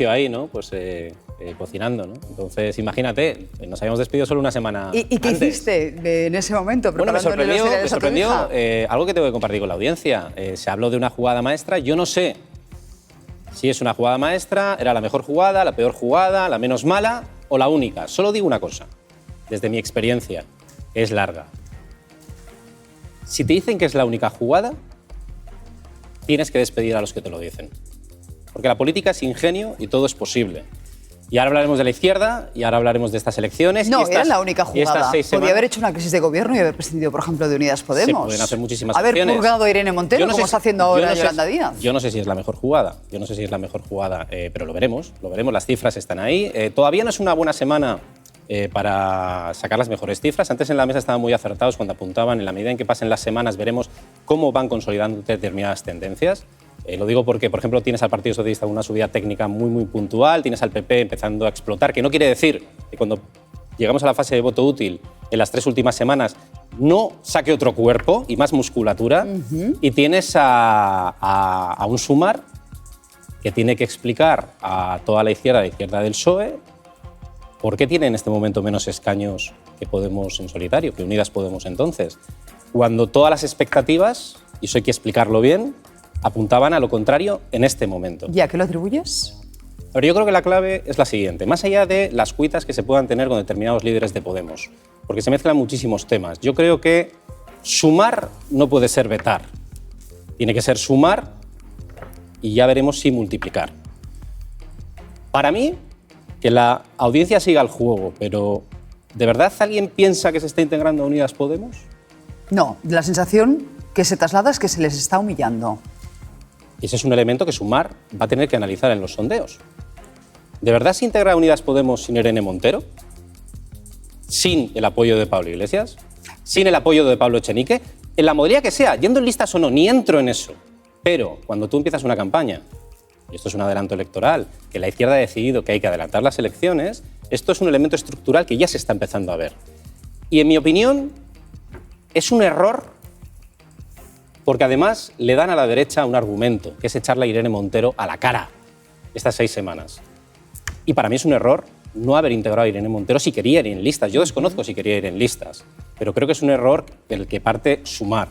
ahí, ¿no? Pues cocinando, ¿no? Entonces, imagínate, nos habíamos despedido solo una semana ¿Y qué antes. hiciste en ese momento? Bueno, me sorprendió sorprendió algo que tengo que compartir con la audiencia. Se habló de una jugada maestra. Yo no sé si es una jugada maestra, era la mejor jugada, la peor jugada, la menos mala o la única. Solo digo una cosa, desde mi experiencia, que es larga. Si te dicen que es la única jugada, tienes que despedir a los que te lo dicen. Porque la política es ingenio y todo es posible. Y ahora hablaremos de la izquierda, y ahora hablaremos de estas elecciones. No, y estas, era la única y estas jugada. 6 Podía semanas, haber hecho una crisis de gobierno y haber prescindido, por ejemplo, de Unidas Podemos. Se pueden hacer muchísimas haber opciones. purgado a Irene Montero, como está haciendo ahora Yolanda Díaz. Yo no sé si es la mejor jugada. Yo no sé si es la mejor jugada, pero lo veremos. Lo veremos, las cifras están ahí. Todavía no es una buena semana para sacar las mejores cifras. Antes en la mesa estaban muy acertados cuando apuntaban, en la medida en que pasen las semanas veremos cómo van consolidando determinadas tendencias. Lo digo porque, por ejemplo, tienes al Partido Socialista una subida técnica muy puntual, tienes al PP empezando a explotar, que no quiere decir que cuando llegamos a la fase de voto útil en las 3 últimas semanas no saque otro cuerpo y más musculatura, y tienes a un Sumar que tiene que explicar a toda la izquierda del PSOE, por qué tiene en este momento menos escaños que Podemos en solitario, que Unidas Podemos entonces, cuando todas las expectativas, y eso hay que explicarlo bien, apuntaban a lo contrario en este momento. ¿Y a qué lo atribuyes? A ver, yo creo que la clave es la siguiente, más allá de las cuitas que se puedan tener con determinados líderes de Podemos, porque se mezclan muchísimos temas. Yo creo que sumar no puede ser vetar, tiene que ser sumar y ya veremos si multiplicar. Para mí, que la audiencia siga el juego, pero ¿de verdad alguien piensa que se está integrando a Unidas Podemos? No, la sensación que se traslada es que se les está humillando. Y ese es un elemento que Sumar va a tener que analizar en los sondeos. ¿De verdad se integra a Unidas Podemos sin Irene Montero? ¿Sin el apoyo de Pablo Iglesias? ¿Sin el apoyo de Pablo Echenique? En la modalidad que sea, yendo en listas o no, ni entro en eso. Pero cuando tú empiezas una campaña, y esto es un adelanto electoral, que la izquierda ha decidido que hay que adelantar las elecciones, esto es un elemento estructural que ya se está empezando a ver. Y en mi opinión, es un error, porque además le dan a la derecha un argumento, que es echarle a Irene Montero a la cara estas 6 semanas. Y para mí es un error no haber integrado a Irene Montero si quería ir en listas. Yo desconozco si quería ir en listas, pero creo que es un error del que parte Sumar.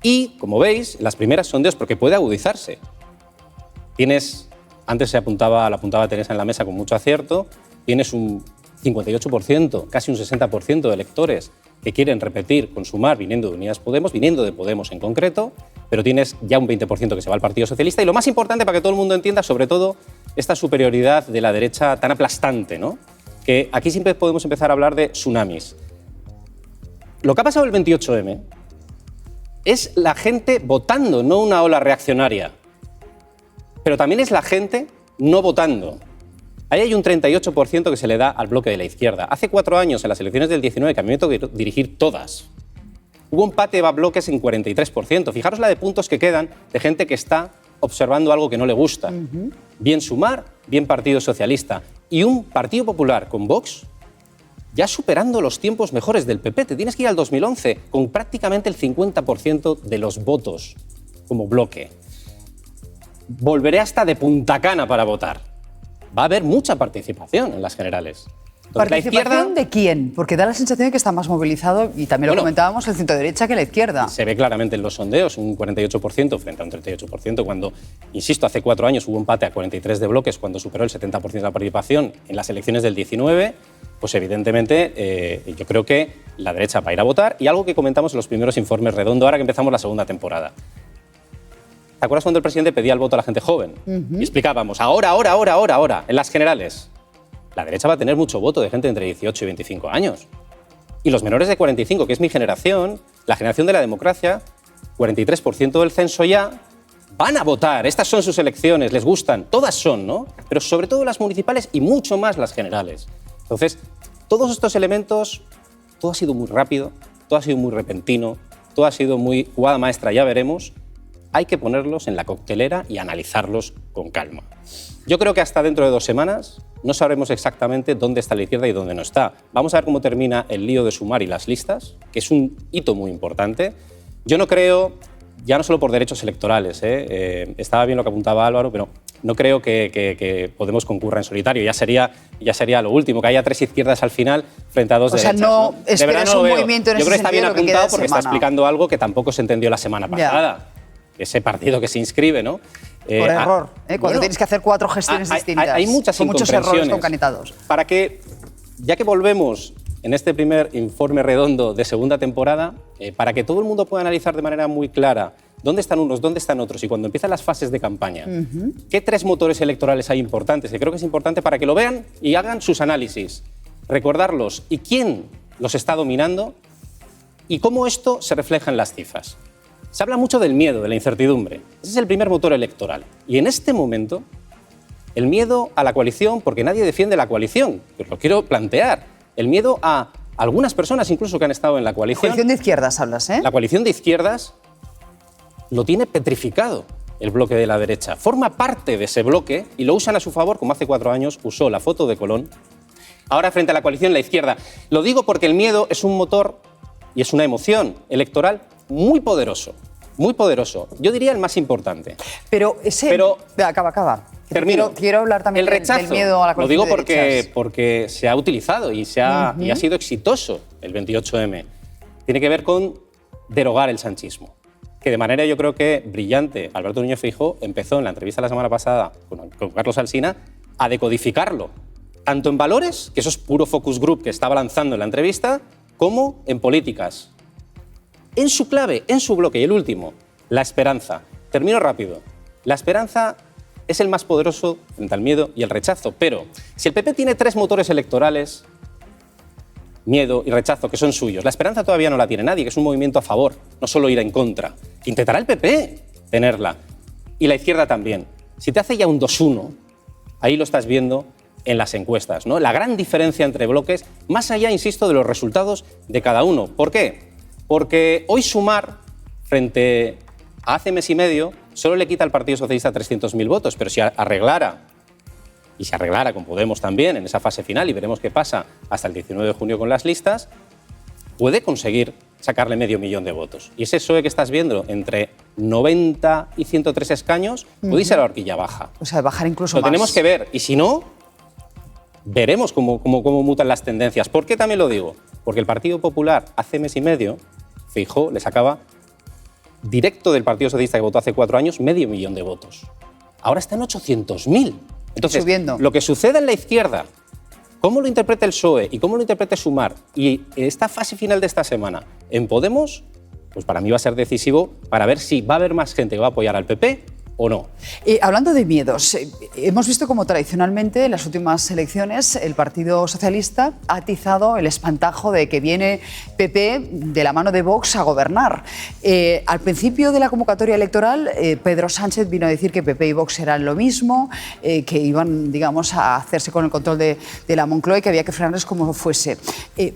Y, como veis, las primeras sondeos, porque puede agudizarse. Tienes, antes la apuntaba Teresa en la mesa con mucho acierto, tienes un 58%, casi un 60% de electores que quieren repetir con Sumar viniendo de Unidas Podemos, viniendo de Podemos en concreto, pero tienes ya un 20% que se va al Partido Socialista. Y lo más importante, para que todo el mundo entienda, sobre todo, esta superioridad de la derecha tan aplastante, ¿no? Que aquí siempre podemos empezar a hablar de tsunamis. Lo que ha pasado el 28M es la gente votando, no una ola reaccionaria. Pero también es la gente no votando. Ahí hay un 38% que se le da al bloque de la izquierda. Hace 4 años, en las elecciones del 19, que a mí me tocó dirigir todas, hubo empate de bloques en 43%. Fijaros la de puntos que quedan de gente que está observando algo que no le gusta. Bien Sumar, bien Partido Socialista. Y un Partido Popular con Vox ya superando los tiempos mejores del PP. Te tienes que ir al 2011 con prácticamente el 50% de los votos como bloque. Volveré hasta de Punta Cana para votar. Va a haber mucha participación en las generales. Entonces, ¿Participación de quién? Porque da la sensación de que está más movilizado, y también lo comentábamos, el centro derecha que la izquierda. Se ve claramente en los sondeos, un 48% frente a un 38%, cuando, insisto, hace 4 años hubo empate a 43 de bloques, cuando superó el 70% de la participación en las elecciones del 19, pues evidentemente yo creo que la derecha va a ir a votar. Y algo que comentamos en los primeros informes Redondo, ahora que empezamos la segunda temporada. ¿Te acuerdas cuando el presidente pedía el voto a la gente joven? Y explicábamos, ahora, en las generales. La derecha va a tener mucho voto de gente entre 18 y 25 años. Y los menores de 45, que es mi generación, la generación de la democracia, 43% del censo ya, van a votar. Estas son sus elecciones, les gustan, todas son, ¿no? Pero sobre todo las municipales y mucho más las generales. Entonces, todos estos elementos, todo ha sido muy rápido, todo ha sido muy repentino, todo ha sido muy jugada maestra, ya veremos. Hay que ponerlos en la coctelera y analizarlos con calma. Yo creo que hasta dentro de 2 semanas no sabremos exactamente dónde está la izquierda y dónde no está. Vamos a ver cómo termina el lío de Sumar y las listas, que es un hito muy importante. Yo no creo, ya no solo por derechos electorales, estaba bien lo que apuntaba Álvaro, pero no creo que Podemos concurra en solitario. Ya sería lo último, que haya 3 izquierdas al final frente a 2 derechas. O sea, no esperas un movimiento en ese sentido. Yo creo que está bien apuntado porque está explicando algo que tampoco se entendió la semana pasada. Ese partido que se inscribe, ¿no? Por error, cuando tienes que hacer 4 gestiones distintas. Hay muchas muchos errores concanitados. Para que, ya que volvemos en este primer informe redondo de segunda temporada, para que todo el mundo pueda analizar de manera muy clara dónde están unos, dónde están otros, y cuando empiezan las fases de campaña, qué 3 motores electorales hay importantes, que creo que es importante para que lo vean y hagan sus análisis, recordarlos y quién los está dominando y cómo esto se refleja en las cifras. Se habla mucho del miedo, de la incertidumbre. Ese es el primer motor electoral. Y en este momento, el miedo a la coalición, porque nadie defiende la coalición, os lo quiero plantear, el miedo a algunas personas incluso que han estado en la coalición. La coalición de izquierdas hablas, ¿eh? La coalición de izquierdas lo tiene petrificado el bloque de la derecha. Forma parte de ese bloque y lo usan a su favor, como hace 4 años usó la foto de Colón. Ahora, frente a la coalición, la izquierda. Lo digo porque el miedo es un motor y es una emoción electoral muy poderoso, muy poderoso. Yo diría el más importante. Pero acaba. Termino. Quiero hablar también el rechazo, del miedo a la coalición. Lo digo porque se ha utilizado y ha sido exitoso el 28M. Tiene que ver con derogar el sanchismo, que de manera, yo creo que brillante, Alberto Núñez Feijóo empezó en la entrevista la semana pasada con Carlos Alsina a decodificarlo, tanto en valores, que eso es puro focus group que estaba lanzando en la entrevista, como en políticas. En su clave, en su bloque, y el último, la esperanza. Termino rápido. La esperanza es el más poderoso frente al miedo y el rechazo, pero si el PP tiene 3 motores electorales, miedo y rechazo, que son suyos, la esperanza todavía no la tiene nadie, que es un movimiento a favor, no solo ir en contra. Intentará el PP tenerla, y la izquierda también. Si te hace ya un 2-1, ahí lo estás viendo en las encuestas, ¿no? La gran diferencia entre bloques, más allá, insisto, de los resultados de cada uno. ¿Por qué? Porque hoy Sumar, frente a hace mes y medio, solo le quita al Partido Socialista 300.000 votos, pero si arreglara, y se arreglara con Podemos también en esa fase final, y veremos qué pasa hasta el 19 de junio con las listas, puede conseguir sacarle 500.000 de votos. Y ese PSOE que estás viendo entre 90 y 103 escaños puede irse a la horquilla baja. O sea, bajar incluso más. Lo tenemos que ver, y si no, veremos cómo mutan las tendencias. ¿Por qué también lo digo? Porque el Partido Popular hace mes y medio, Feijóo le sacaba directo del Partido Socialista que votó hace 4 años 500.000 de votos. Ahora está en 800.000. Entonces, subiendo. Lo que sucede en la izquierda, cómo lo interpreta el PSOE y cómo lo interpreta Sumar, y esta fase final de esta semana en Podemos, pues para mí va a ser decisivo para ver si va a haber más gente que va a apoyar al PP o no. Hablando de miedos, hemos visto como tradicionalmente en las últimas elecciones el Partido Socialista ha atizado el espantajo de que viene PP de la mano de Vox a gobernar. Al principio de la convocatoria electoral, Pedro Sánchez vino a decir que PP y Vox eran lo mismo, que iban, digamos, a hacerse con el control de la Moncloa y que había que frenarles como fuese.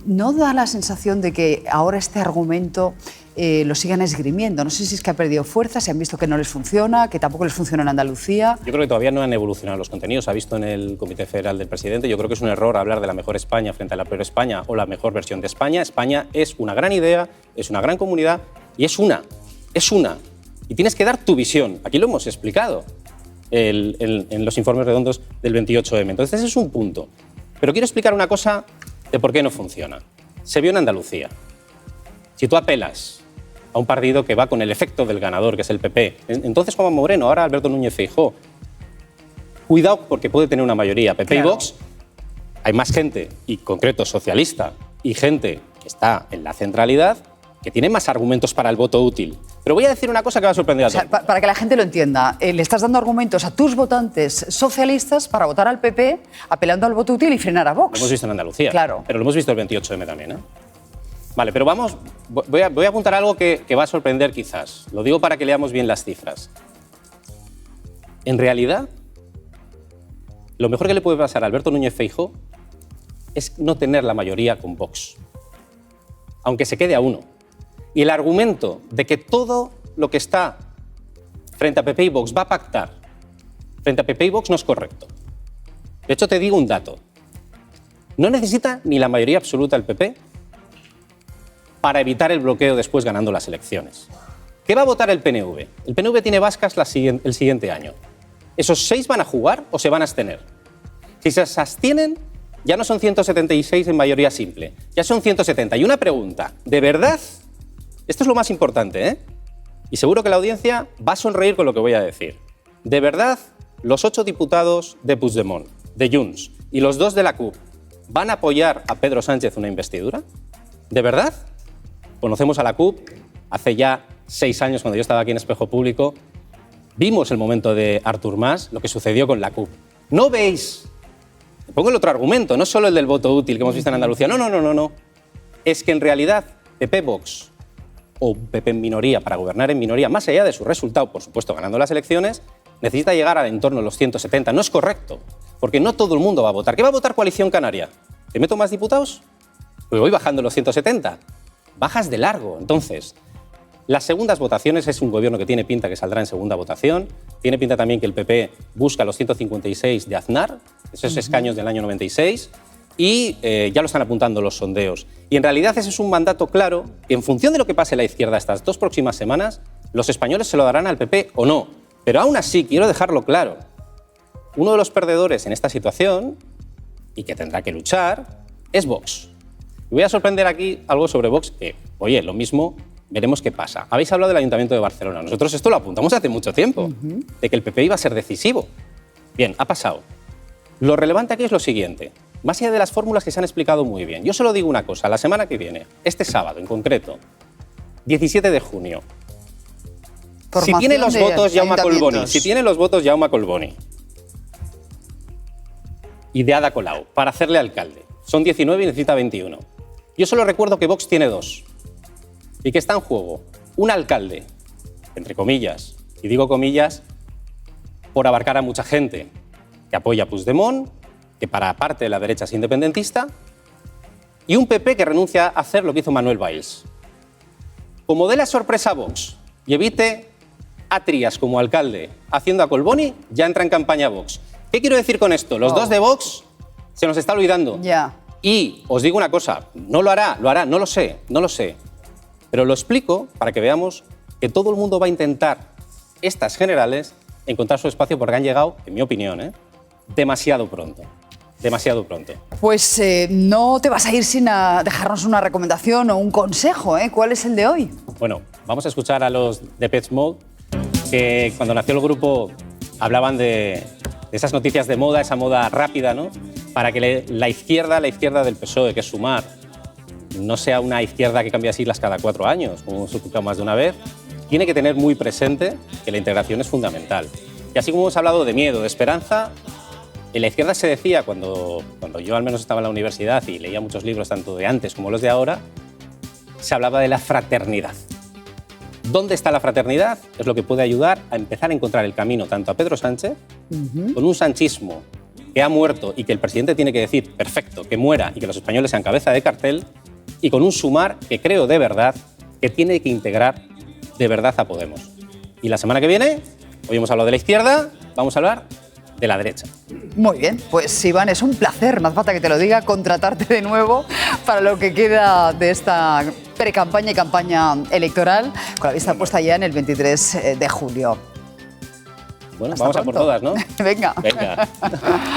¿No da la sensación de que ahora este argumento lo sigan esgrimiendo? No sé si es que ha perdido fuerza, si han visto que no les funciona, que tampoco les funciona en Andalucía. Yo creo que todavía no han evolucionado los contenidos. Se ha visto en el Comité Federal del Presidente. Yo creo que es un error hablar de la mejor España frente a la peor España o la mejor versión de España. España es una gran idea, es una gran comunidad y es una. Y tienes que dar tu visión. Aquí lo hemos explicado en los informes redondos del 28M. Entonces ese es un punto. Pero quiero explicar una cosa de por qué no funciona. Se vio en Andalucía. Si tú apelas a un partido que va con el efecto del ganador, que es el PP. Entonces Juanma Moreno, ahora Alberto Núñez Feijóo. Cuidado porque puede tener una mayoría. PP claro. Y Vox, hay más gente, y concreto socialista, y gente que está en la centralidad, que tiene más argumentos para el voto útil. Pero voy a decir una cosa que va a sorprender a todos. Para que la gente lo entienda, le estás dando argumentos a tus votantes socialistas para votar al PP, apelando al voto útil y frenar a Vox. Lo hemos visto en Andalucía, claro. Pero lo hemos visto el 28M también, ¿eh? Vale, pero voy a apuntar algo que va a sorprender quizás. Lo digo para que leamos bien las cifras. En realidad, lo mejor que le puede pasar a Alberto Núñez Feijóo es no tener la mayoría con Vox, aunque se quede a 1. Y el argumento de que todo lo que está frente a PP y Vox va a pactar frente a PP y Vox no es correcto. De hecho, te digo un dato. No necesita ni la mayoría absoluta el PP para evitar el bloqueo después ganando las elecciones. ¿Qué va a votar el PNV? El PNV tiene vascas el siguiente año. ¿Esos 6 van a jugar o se van a abstener? Si se abstienen, ya no son 176 en mayoría simple, ya son 170. Y una pregunta, ¿de verdad? Esto es lo más importante, ¿eh? Y seguro que la audiencia va a sonreír con lo que voy a decir. ¿De verdad los 8 diputados de Puigdemont, de Junts, y los 2 de la CUP van a apoyar a Pedro Sánchez una investidura? ¿De verdad? Conocemos a la CUP. Hace ya 6 años, cuando yo estaba aquí en Espejo Público, vimos el momento de Artur Mas, lo que sucedió con la CUP. ¿No veis? Pongo el otro argumento, no solo el del voto útil que hemos visto en Andalucía. No. Es que en realidad PP-Vox o PP en minoría, para gobernar en minoría, más allá de su resultado, por supuesto ganando las elecciones, necesita llegar al entorno de los 170. No es correcto, porque no todo el mundo va a votar. ¿Qué va a votar Coalición Canaria? ¿Te meto más diputados? Pues voy bajando los 170. Bajas de largo. Entonces, las segundas votaciones es un gobierno que tiene pinta que saldrá en segunda votación. Tiene pinta también que el PP busca los 156 de Aznar, esos escaños del año 96, y ya lo están apuntando los sondeos. Y en realidad ese es un mandato claro que en función de lo que pase en la izquierda estas 2 próximas semanas, los españoles se lo darán al PP o no. Pero aún así, quiero dejarlo claro, uno de los perdedores en esta situación, y que tendrá que luchar, es Vox. Y voy a sorprender aquí algo sobre Vox, que, oye, lo mismo, veremos qué pasa. Habéis hablado del Ayuntamiento de Barcelona. Nosotros esto lo apuntamos hace mucho tiempo, de que el PP iba a ser decisivo. Bien, ha pasado. Lo relevante aquí es lo siguiente. Más allá de las fórmulas que se han explicado muy bien, yo solo digo una cosa. La semana que viene, este sábado en concreto, 17 de junio, si tiene los votos Jaume Collboni y de Ada Colau para hacerle alcalde, son 19 y necesita 21. Yo solo recuerdo que Vox tiene 2 y que está en juego un alcalde, entre comillas, y digo comillas por abarcar a mucha gente, que apoya a Puigdemont, que para parte de la derecha es independentista, y un PP que renuncia a hacer lo que hizo Manuel Valls. Como dé la sorpresa a Vox y evite a Trías como alcalde haciendo a Collboni, ya entra en campaña Vox. ¿Qué quiero decir con esto? Los 2 de Vox se nos está olvidando. Ya. Y os digo una cosa, no lo hará, no lo sé. Pero lo explico para que veamos que todo el mundo va a intentar, estas generales, encontrar su espacio porque han llegado, en mi opinión, demasiado pronto. Pues no te vas a ir sin dejarnos una recomendación o un consejo, ¿eh? ¿Cuál es el de hoy? Bueno, vamos a escuchar a los Depeche Mode, que cuando nació el grupo hablaban de esas noticias de moda, esa moda rápida, ¿no? Para que la izquierda del PSOE, que es Sumar, no sea una izquierda que cambia siglas cada 4 años, como hemos escuchado más de una vez, tiene que tener muy presente que la integración es fundamental. Y así como hemos hablado de miedo, de esperanza, en la izquierda se decía, cuando yo al menos estaba en la universidad y leía muchos libros, tanto de antes como los de ahora, se hablaba de la fraternidad. ¿Dónde está la fraternidad? Es lo que puede ayudar a empezar a encontrar el camino tanto a Pedro Sánchez, con un sanchismo que ha muerto y que el presidente tiene que decir, perfecto, que muera y que los españoles sean cabeza de cartel, y con un Sumar que creo de verdad que tiene que integrar de verdad a Podemos. Y la semana que viene, hoy hemos hablado de la izquierda, vamos a hablar de la derecha. Muy bien, pues Iván, es un placer, no hace falta que te lo diga, contratarte de nuevo para lo que queda de esta precampaña y campaña electoral, con la vista puesta ya en el 23 de julio. Bueno, vamos a por todas, ¿no? Venga.